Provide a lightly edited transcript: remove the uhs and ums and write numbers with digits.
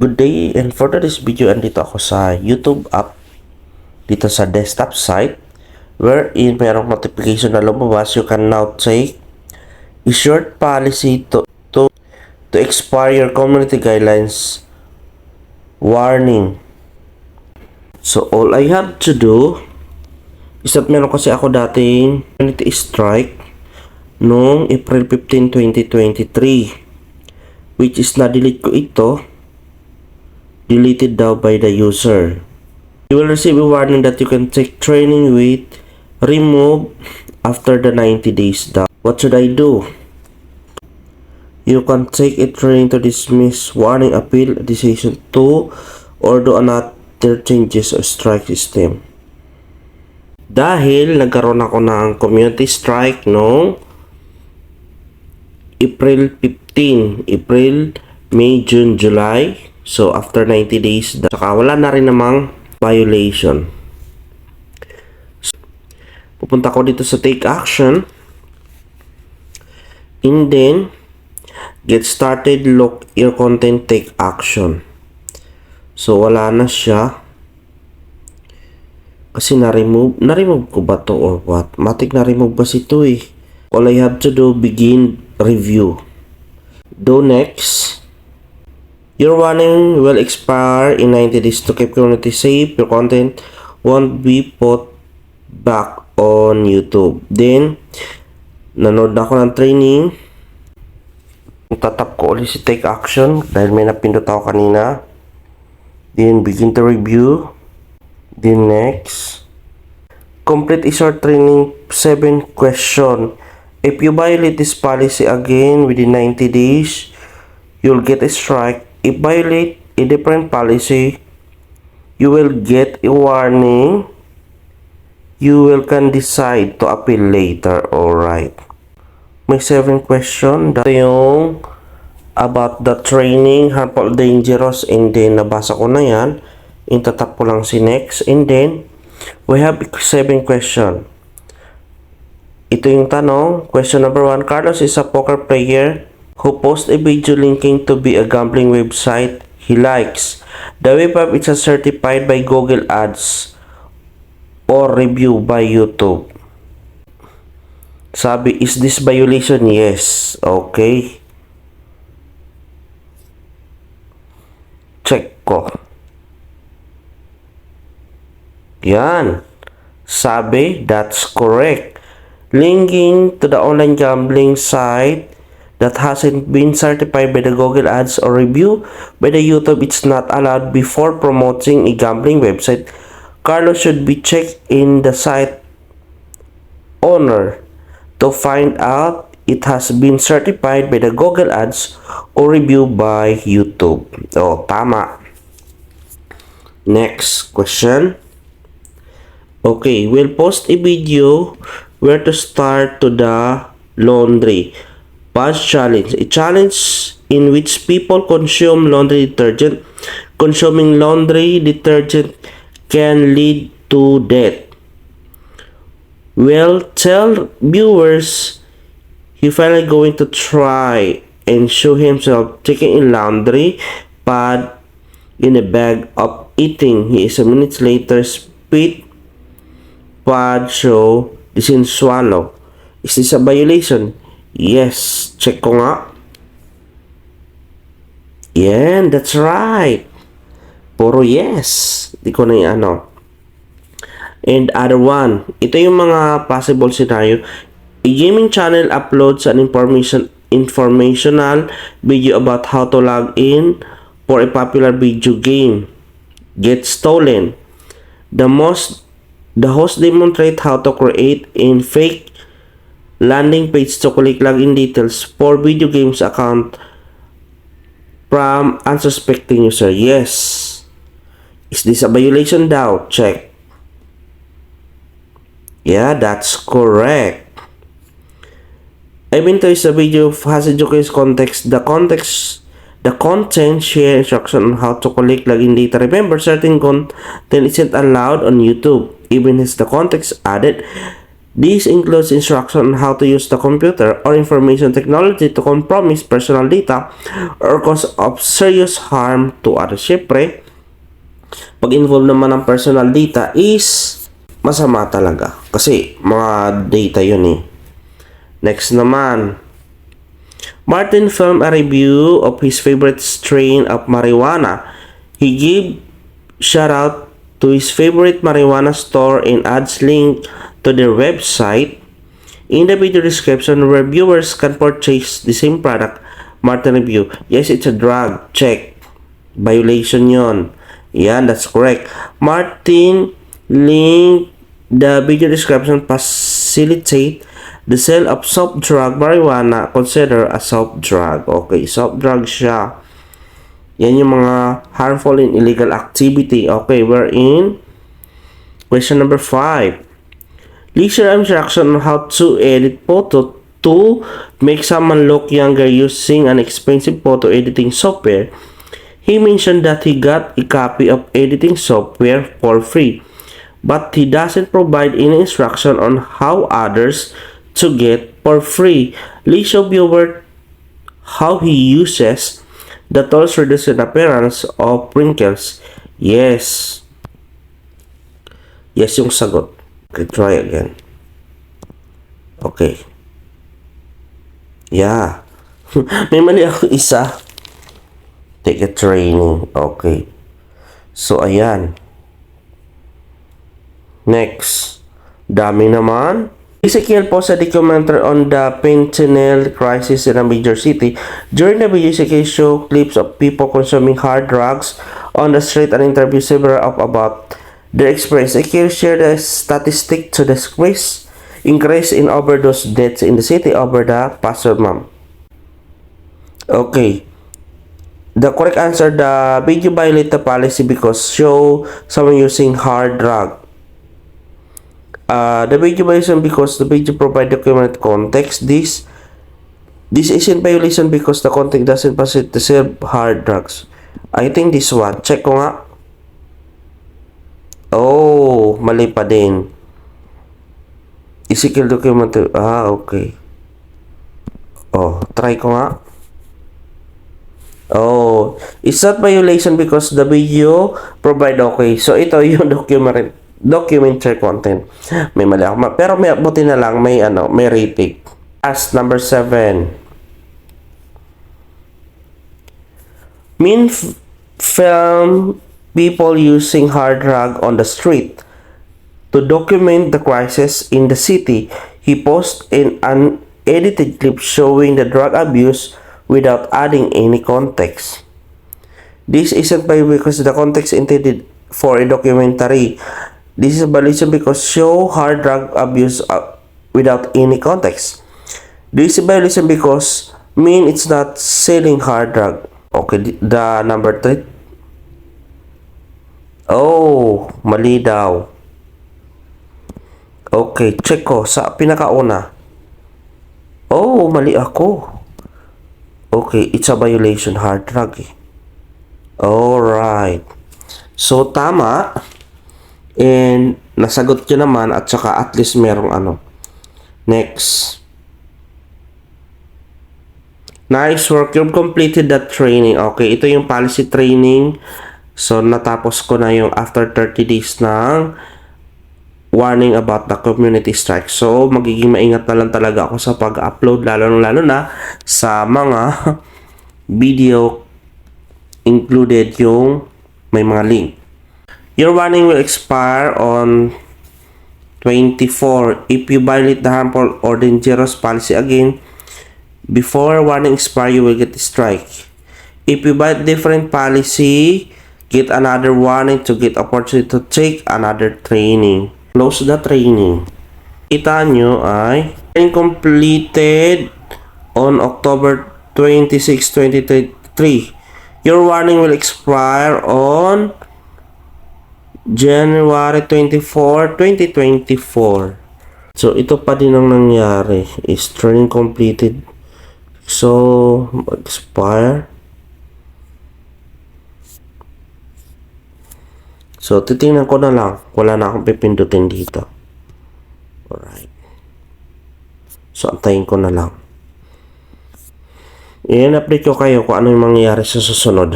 Good day, and for today's video, andito ako sa YouTube app dito sa desktop site wherein mayroong notification na lumabas. You can now take a short policy to expire your community guidelines warning. So all I have to do is that meron kasi ako dating community strike noong April 15, 2023, which is na-delete ko ito. Deleted daw by the user. You will receive a warning that you can take training with remove after the 90 days down. What should I do? You can take a training to dismiss warning, appeal decision to, or do another changes or strike system. Dahil nagkaroon ako ng community strike noong April 15, April, May, June, July. So, after 90 days, saka wala na rin namang violation. So, pupunta ko dito sa take action. And then, get started, look your content, take action. So, wala na siya. Kasi na-remove ko ba to or what? Matik na-remove ba si ito eh. All I have to do, begin review. Do next. Your warning will expire in 90 days. To keep community safe, your content won't be put back on YouTube. Then, nanood ako ng training. Tatap ko ulit si take action dahil may napindot ako kanina. Then, begin to review. Then, next. Complete a short training 7 question. If you violate this policy again within 90 days, you'll get a strike. If violate a different policy, you will get a warning. You can decide to appeal later. Alright. May 7 question. Ito yung about the training, harmful, dangerous, and then nabasa ko na yan. Intatap ko lang si next. And then, we have 7 question. Ito yung tanong. Question number 1. Carlos is a poker player who posts a video linking to be a gambling website he likes. The website is certified by Google Ads or review by YouTube. Sabi, is this violation? Yes. Okay. Check ko. Yan. Sabi, that's correct. Linking to the online gambling site that hasn't been certified by the Google Ads or review by the YouTube, it's not allowed before promoting a gambling website. Carlos should be checked in the site owner to find out it has been certified by the Google Ads or review by YouTube. Oh, tama. Next question. Okay, we'll post a video where to start to the laundry. Past challenge. A challenge in which people consume laundry detergent. Consuming laundry detergent can lead to death. Well, tell viewers he finally going to try and show himself taking a laundry pad in a bag of eating. He is a minute later spit pad show doesn't swallow. Is this a violation? Yes. Check ko nga. Yan, that's right. Puro yes. Di ko na yung ano. And other one. Ito yung mga possible scenario. A gaming channel uploads an informational video about how to log in for a popular video game. Gets stolen. The host demonstrate how to create a fake landing page to collect login details for video games account from unsuspecting user. Yes. Is this a violation daw? Check. Yeah, that's correct. ABANTAO is a video has educated context. The content share instruction on how to collect login data. Remember, certain content isn't allowed on YouTube, even as the context added This includes instruction on how to use the computer or information technology to compromise personal data or cause of serious harm to others. Siyempre, pag involve naman ng personal data is masama talaga. Kasi mga data yun eh. Next naman, Martin filmed a review of his favorite strain of marijuana. He gave shout out to his favorite marijuana store and adds link to their website in the video description where viewers can purchase the same product. Martin review. Yes, it's a drug. Check. Violation yon. Yan, that's correct. Martin link the video description facilitate the sale of soft drug marijuana consider a soft drug. Okay, soft drug siya. Yan yung mga harmful and illegal activity. Okay, we're in question number 5. Leisure instruction on how to edit photo to make someone look younger using an expensive photo editing software. He mentioned that he got a copy of editing software for free, but he doesn't provide any instruction on how others to get for free. Lee show viewer how he uses the tools reduce the appearance of wrinkles. Yes. Yes yung sagot. Okay, try again. Okay. Yeah. May mali ako isa. Take a training. Okay. So, ayan. Next. Dami naman. Ezekiel posted a documentary on the fentanyl crisis in a major city. During the video, Ezekiel showed clips of people consuming hard drugs on the street and interviewed several about their experience. Ezekiel shared a statistic to the increase in overdose deaths in the city over the past month. Okay. The correct answer, the video violated the policy because show someone using hard drug. The video violation because the video provide documented context. This isn't violation because the context doesn't facilitate the sale hard drugs. I think this one. Check ko nga. Oh, mali pa din. Ezekiel documented. Okay. Oh, try ko nga. Oh, it's not violation because the video provide okay. So, ito yung documentary content. May mali ako. Pero may buti na lang may rating. As number 7. Film people using hard drug on the street. To document the crisis in the city, he posted an unedited clip showing the drug abuse without adding any context. This isn't because the context intended for a documentary. This is a violation because show hard drug abuse without any context. This is a violation because mean it's not selling hard drug. Okay, the number 3. Oh, mali daw. Okay, check ko sa pinakauna. Oh, mali ako. Okay, it's a violation hard drug eh. Alright. So, tama. And, nasagot nyo naman at saka at least merong Next. Nice work. You've completed that training. Okay, ito yung policy training. So, natapos ko na yung after 30 days ng warning about the community strike. So, magiging maingat na lang talaga ako sa pag-upload, lalo na sa mga video included yung may mga link. Your warning will expire on 24. If you violate the harmful or dangerous policy again, before warning expire, you will get a strike. If you violate different policy, get another warning to get opportunity to take another training. Close the training. Kita nyo ay completed on October 26, 2023. Your warning will expire on January 24, 2024. So, ito pa din ang nangyari. Is training completed. So, expire. So, titingnan ko na lang. Wala na akong pipindutin dito. Alright. So, antayin ko na lang. I-update ko kayo kung ano yung mangyayari sa susunod.